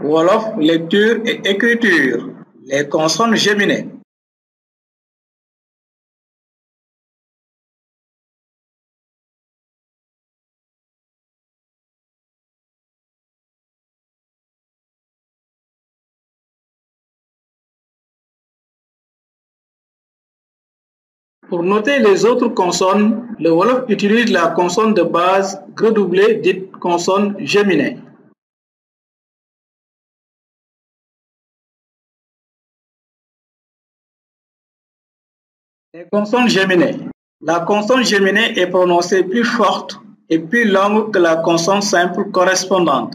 Wolof, lecture et écriture. Les consonnes géminées. Pour noter les autres consonnes, le Wolof utilise la consonne de base redoublée dite consonne géminée. Les consonnes géminées. La consonne géminée est prononcée plus forte et plus longue que la consonne simple correspondante.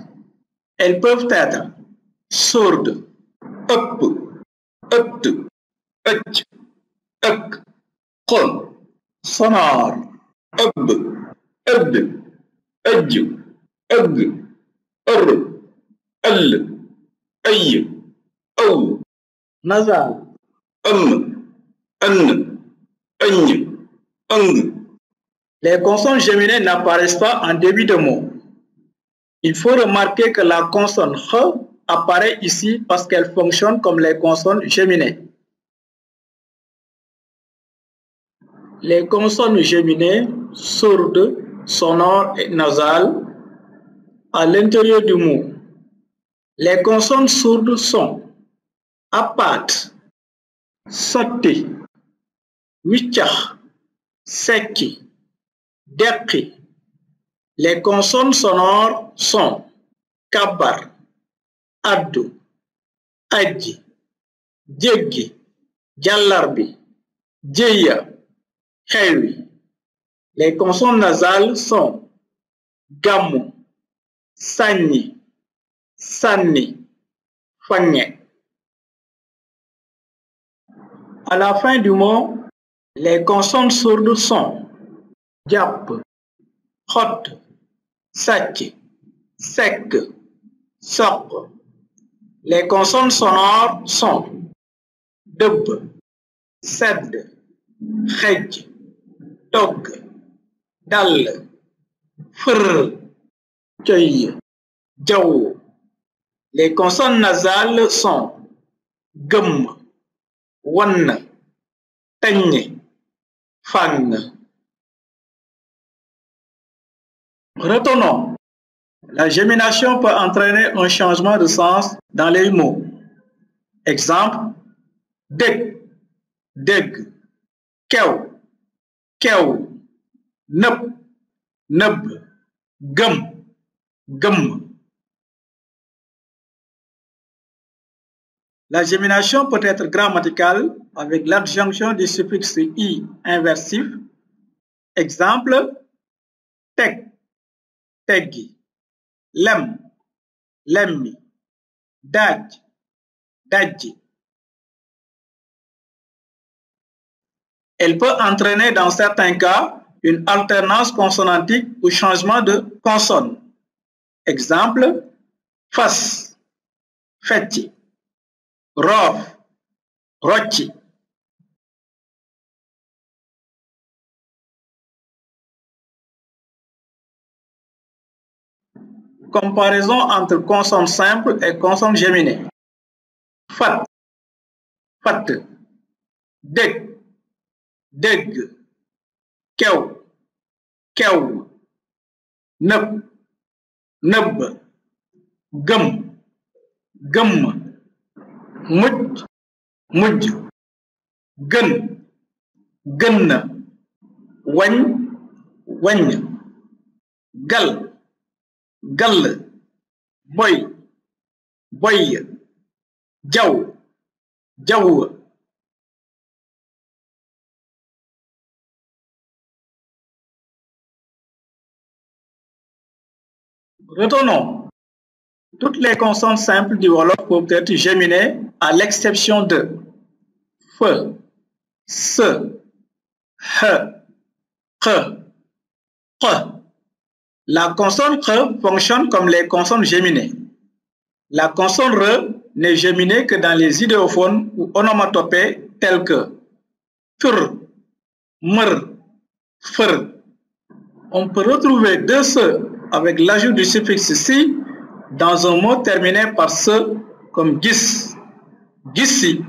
Elles peuvent être sourdes, up, ut, ch, uk, qon, sonore, ub, ed, ej, ug, l, ay, ou, nasal, Les consonnes géminées n'apparaissent pas en début de mot. Il faut remarquer que la consonne H apparaît ici parce qu'elle fonctionne comme les consonnes géminées. Les consonnes géminées, sourdes, sonores et nasales, à l'intérieur du mot. Les consonnes sourdes sont apat, sotti, wiccax, sekki, deqi. Les consonnes sonores sont kabar, addu, ajji, jéggi, jallarbi, djeya, xewwi. Les consonnes nasales sont gammu, sanni, sanni, fangne. À la fin du mot, les consonnes sourdes sont japp, xott, sàcc, sekk, soq. Les consonnes sonores sont dëbb, sedd, xejj, togg, dall, fër, coy, jaw. Les consonnes nasales sont gëmm, wann, teññ, fang. Retenons, la gémination peut entraîner un changement de sens dans les mots. Exemple, dëgg, dëgg, kew, kew, nëb, nëbb, gëm, gëmm. La gémination peut être grammaticale avec l'adjonction du suffixe i inversif. Exemple, teg, teggi, lem, lemmi, daaj, dajji. Elle peut entraîner dans certains cas une alternance consonantique ou changement de consonne. Exemple, fas, fecci, roof, rocci. Comparaison entre consonnes simples et consonnes géminées. Fat, fat, dëgg, dëgg, kew, kew, nëb, nëbb, gëm, gëmm, mujj, mujj, gën, gënn, wañ, waññ, gal, gall, boy, boyy, jaw, jaww. Retenons, toutes les consonnes simples du Wolof peuvent être géminées à l'exception de f, s, h, q, q. La consonne q fonctionne comme les consonnes géminées. La consonne r n'est géminée que dans les idéophones ou onomatopées tels que fr, mr, fr. On peut retrouver deux se avec l'ajout du suffixe si dans un mot terminé par ce comme gis, gissi.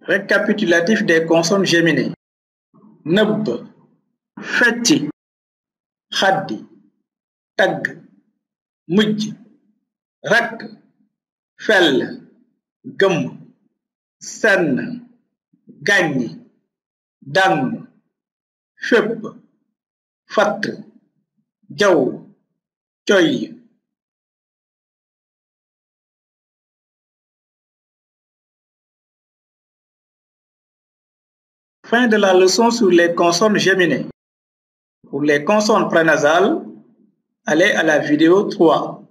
Récapitulatif des consonnes géminées. Nëbb, fecci, xaddi, tagg, mujj, rakk, fell, gëmm, senn, gàññ, damm, fépp, fatt, jaw, coy. Fin de la leçon sur les consonnes géminées. Pour les consonnes prénasales, allez à la vidéo 3.